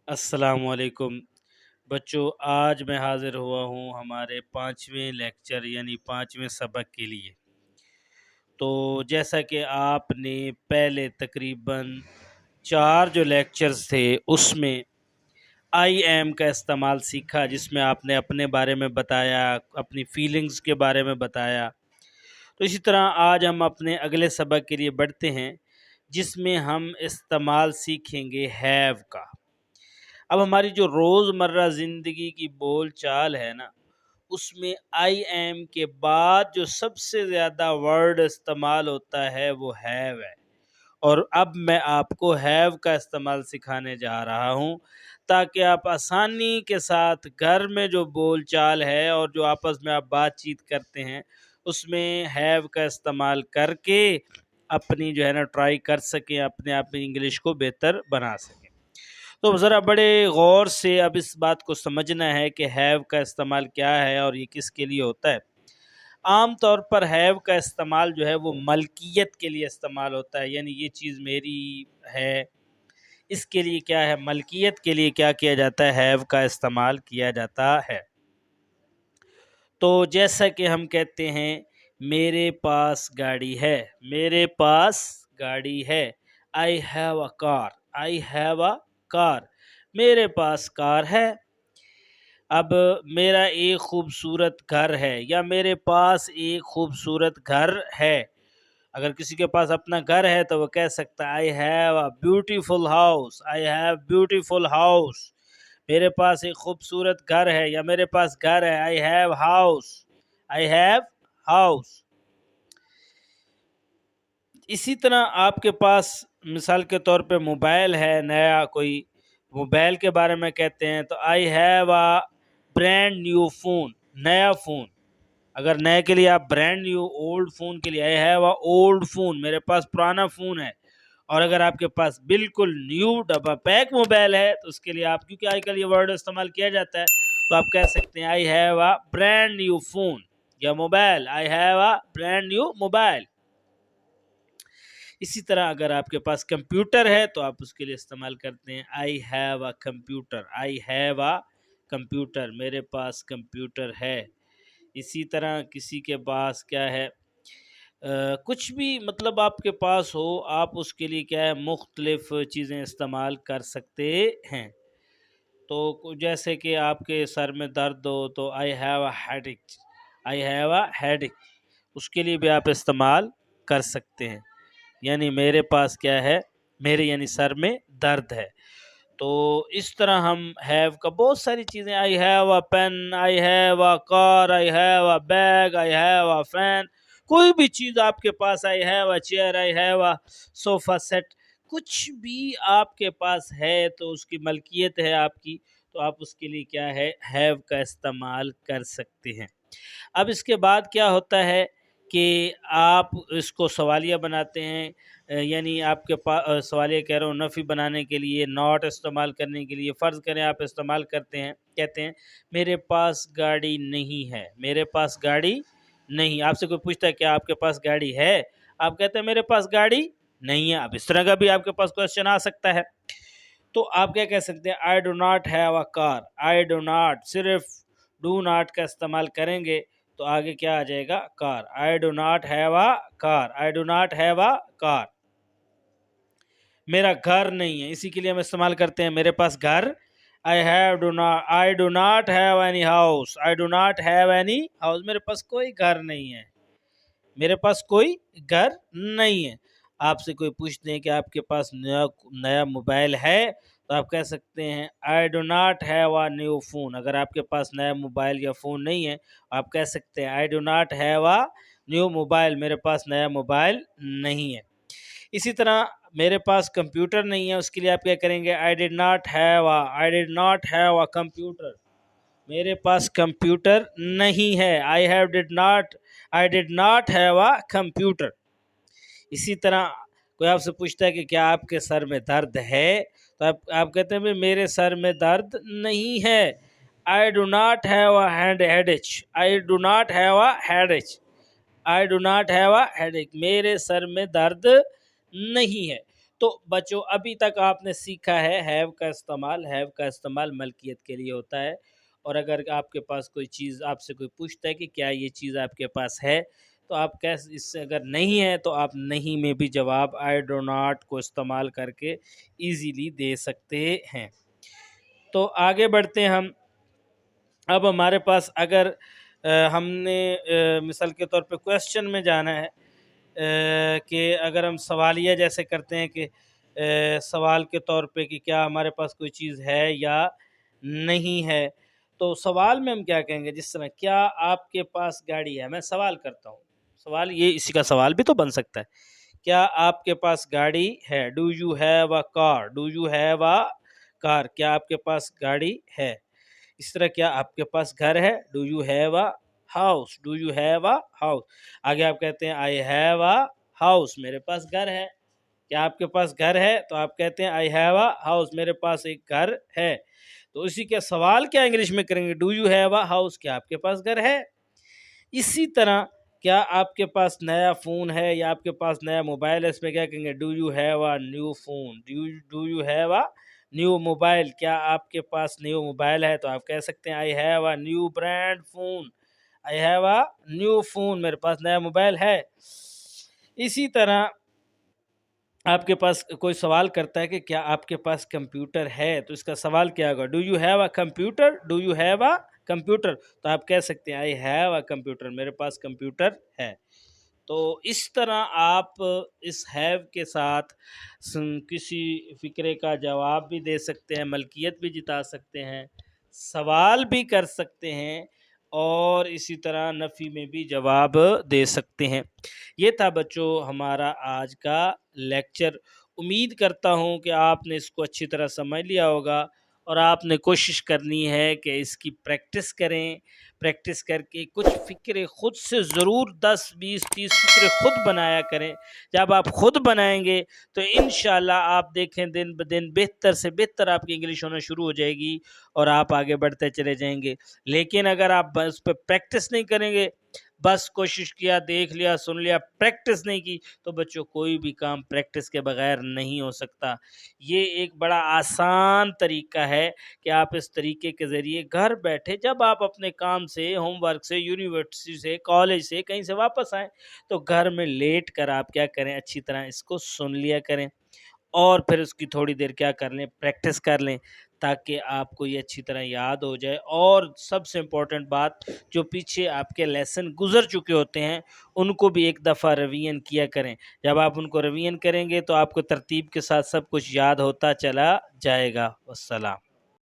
السلام علیکم بچوں، آج میں حاضر ہوا ہوں ہمارے 5ویں لیکچر یعنی 5ویں سبق کے لیے۔ تو جیسا کہ آپ نے پہلے تقریباً 4 جو لیکچرز تھے اس میں آئی ایم کا استعمال سیکھا، جس میں آپ نے اپنے بارے میں بتایا، اپنی فیلنگز کے بارے میں بتایا۔ تو اسی طرح آج ہم اپنے اگلے سبق کے لیے بڑھتے ہیں، جس میں ہم استعمال سیکھیں گے ہیو کا۔ اب ہماری جو روزمرہ زندگی کی بول چال ہے نا، اس میں آئی ایم کے بعد جو سب سے زیادہ ورڈ استعمال ہوتا ہے وہ ہیو ہے، اور اب میں آپ کو ہیو کا استعمال سکھانے جا رہا ہوں تاکہ آپ آسانی کے ساتھ گھر میں جو بول چال ہے اور جو آپس میں آپ بات چیت کرتے ہیں اس میں ہیو کا استعمال کر کے اپنی جو ہے نا ٹرائی کر سکیں، اپنے آپ میں انگلش کو بہتر بنا سکیں۔ تو ذرا بڑے غور سے اب اس بات کو سمجھنا ہے کہ ہیو کا استعمال کیا ہے اور یہ کس کے لیے ہوتا ہے۔ عام طور پر ہیو کا استعمال جو ہے وہ ملکیت کے لیے استعمال ہوتا ہے، یعنی یہ چیز میری ہے، اس کے لیے کیا ہے، ملکیت کے لیے کیا کیا جاتا ہے، ہیو کا استعمال کیا جاتا ہے۔ تو جیسا کہ ہم کہتے ہیں میرے پاس گاڑی ہے، میرے پاس گاڑی ہے، آئی have a car, I have a کار، میرے پاس کار ہے۔ اب میرا ایک خوبصورت گھر ہے، یا میرے پاس ایک خوبصورت گھر ہے۔ اگر کسی کے پاس اپنا گھر ہے تو وہ کہہ سکتا ہے آئی have a beautiful house, I have beautiful house, میرے پاس ایک خوبصورت گھر ہے، یا میرے پاس گھر ہے، I have house, I have house. اسی طرح آپ کے پاس مثال کے طور پہ موبائل ہے، نیا کوئی موبائل کے بارے میں کہتے ہیں تو آئی have a brand new phone, نیا فون۔ اگر نئے کے لیے آپ برانڈ نیو، اولڈ فون کے لیے آئی ہیو اے اولڈ فون، میرے پاس پرانا فون ہے۔ اور اگر آپ کے پاس بالکل نیو ڈبہ پیک موبائل ہے تو اس کے لیے آپ، کیونکہ آج کل یہ ورڈ استعمال کیا جاتا ہے، تو آپ کہہ سکتے ہیں I have a brand new phone یا mobile, I have a brand new mobile. اسی طرح اگر آپ کے پاس کمپیوٹر ہے تو آپ اس کے لیے استعمال کرتے ہیں I have a computer, I have a computer, میرے پاس کمپیوٹر ہے۔ اسی طرح کسی کے پاس کیا ہے، کچھ بھی مطلب آپ کے پاس ہو، آپ اس کے لیے کیا ہے، مختلف چیزیں استعمال کر سکتے ہیں۔ تو جیسے کہ آپ کے سر میں درد ہو تو آئی ہیو اے ہیڈ ایک، آئی ہیو اے ہیڈ ایک، اس کے لیے بھی آپ استعمال کر سکتے ہیں، یعنی میرے پاس کیا ہے، میرے یعنی سر میں درد ہے۔ تو اس طرح ہم ہیو کا بہت ساری چیزیں، I have a pen, I have a car, I have a bag, I have a fan, کوئی بھی چیز آپ کے پاس، I have a chair, I have a sofa set, کچھ بھی آپ کے پاس ہے تو اس کی ملکیت ہے آپ کی، تو آپ اس کے لیے کیا ہے، ہیو کا استعمال کر سکتے ہیں۔ اب اس کے بعد کیا ہوتا ہے کہ آپ اس کو سوالیہ بناتے ہیں، یعنی آپ کے پاس سوالیہ کہہ رہا ہوں، نفی بنانے کے لیے، ناٹ استعمال کرنے کے لیے، فرض کریں آپ استعمال کرتے ہیں، کہتے ہیں میرے پاس گاڑی نہیں ہے، میرے پاس گاڑی نہیں۔ آپ سے کوئی پوچھتا ہے کہ آپ کے پاس گاڑی ہے، آپ کہتے ہیں میرے پاس گاڑی نہیں ہے۔ اب اس طرح کا بھی آپ کے پاس کوشچن آ سکتا ہے، تو آپ کیا کہہ سکتے ہیں، I do not have a car, I do not, صرف ڈو ناٹ کا استعمال کریں گے تو آگے کیا آ جائے گا، car, I do not have a car, I do not have a car. میرا گھر نہیں ہے، اسی کے لیے ہم استعمال کرتے ہیں میرے پاس گھر، آئی do not have any house, I do not have any house, میرے پاس کوئی گھر نہیں ہے، میرے پاس کوئی گھر نہیں ہے۔ آپ سے کوئی پوچھتے ہیں کہ آپ کے پاس نیا موبائل ہے تو آپ کہہ سکتے ہیں I do not have a new phone. اگر آپ کے پاس نیا موبائل یا فون نہیں ہے آپ کہہ سکتے ہیں I do not have a new mobile, میرے پاس نیا موبائل نہیں ہے۔ اسی طرح میرے پاس کمپیوٹر نہیں ہے، اس کے لیے آپ کیا کریں گے، I did not have a computer, میرے پاس کمپیوٹر نہیں ہے، I did not have a computer. اسی طرح کوئی آپ سے پوچھتا ہے کہ کیا آپ کے سر میں درد ہے تو آپ کہتے ہیں میرے سر میں درد نہیں ہے، I do not have a headache, I do not have a headache, I do not have a headache, میرے سر میں درد نہیں ہے۔ تو بچوں ابھی تک آپ نے سیکھا ہے ہیو کا استعمال. ہیو کا استعمال ملکیت کے لیے ہوتا ہے، اور اگر آپ کے پاس کوئی چیز آپ سے کوئی پوچھتا ہے کہ کیا یہ چیز آپ کے پاس ہے، تو آپ کیسے اس سے اگر نہیں ہے تو آپ نہیں میں بھی جواب آئی ڈو ناٹ کو استعمال کر کے ایزیلی دے سکتے ہیں. تو آگے بڑھتے ہیں ہم. اب ہمارے پاس اگر ہم نے مثال کے طور پہ کویسچن میں جانا ہے، کہ اگر ہم سوالیہ جیسے کرتے ہیں کہ سوال کے طور پہ کہ کیا ہمارے پاس کوئی چیز ہے یا نہیں ہے، تو سوال میں ہم کیا کہیں گے؟ جس طرح کیا آپ کے پاس گاڑی ہے، میں سوال کرتا ہوں. سوال یہ اسی کا سوال بھی تو بن سکتا ہے. کیا آپ کے پاس گاڑی ہے؟ Do you have a car? Do you have a car? کیا آپ کے پاس گاڑی ہے؟ اس طرح کیا آپ کے پاس گھر ہے؟ Do you have a house? Do you have a house? آگے آپ کہتے ہیں آئی ہیو اے ہاؤس، میرے پاس گھر ہے. کیا آپ کے پاس گھر ہے؟ تو آپ کہتے ہیں آئی ہیو اے ہاؤس، میرے پاس ایک گھر ہے. تو اسی کا سوال کیا انگلش میں کریں گے؟ Do you have a house? کیا آپ کے پاس گھر ہے؟ اسی طرح کیا آپ کے پاس نیا فون ہے یا آپ کے پاس نیا موبائل ہے، اس میں کیا کہیں گے؟ Do you have a new phone? Do you have a new mobile? کیا آپ کے پاس نیو موبائل ہے؟ تو آپ کہہ سکتے ہیں I have a new brand phone. I have a new phone, میرے پاس نیا موبائل ہے. اسی طرح آپ کے پاس کوئی سوال کرتا ہے کہ کیا آپ کے پاس کمپیوٹر ہے، تو اس کا سوال کیا ہوگا؟ Do you have a computer? Do you have a computer? تو آپ کہہ سکتے ہیں آئی ہیو اے کمپیوٹر، میرے پاس کمپیوٹر ہے. تو اس طرح آپ اس ہیو کے ساتھ کسی فکرے کا جواب بھی دے سکتے ہیں، ملکیت بھی جتا سکتے ہیں، سوال بھی کر سکتے ہیں، اور اسی طرح نفی میں بھی جواب دے سکتے ہیں. یہ تھا بچوں ہمارا آج کا لیکچر. امید کرتا ہوں کہ آپ نے اس کو اچھی طرح سمجھ لیا ہوگا، اور آپ نے کوشش کرنی ہے کہ اس کی پریکٹس کریں. پریکٹس کر کے کچھ فکرے خود سے ضرور 10 20 30 فکرے خود بنایا کریں. جب آپ خود بنائیں گے تو انشاءاللہ آپ دیکھیں دن بدن بہتر سے بہتر آپ کی انگلش ہونا شروع ہو جائے گی، اور آپ آگے بڑھتے چلے جائیں گے. لیکن اگر آپ اس پہ پریکٹس نہیں کریں گے، بس کوشش کیا، دیکھ لیا، سن لیا، پریکٹس نہیں کی، تو بچوں کوئی بھی کام پریکٹس کے بغیر نہیں ہو سکتا. یہ ایک بڑا آسان طریقہ ہے کہ آپ اس طریقے کے ذریعے گھر بیٹھے جب آپ اپنے کام سے، ہوم ورک سے، یونیورسٹی سے، کالج سے، کہیں سے واپس آئیں، تو گھر میں لیٹ کر آپ کیا کریں؟ اچھی طرح اس کو سن لیا کریں، اور پھر اس کی تھوڑی دیر کیا کر لیں؟ پریکٹس کر لیں، تاکہ آپ کو یہ اچھی طرح یاد ہو جائے. اور سب سے امپورٹنٹ بات، جو پیچھے آپ کے لیسن گزر چکے ہوتے ہیں ان کو بھی ایک دفعہ ریویژن کیا کریں. جب آپ ان کو ریویژن کریں گے تو آپ کو ترتیب کے ساتھ سب کچھ یاد ہوتا چلا جائے گا. والسلام.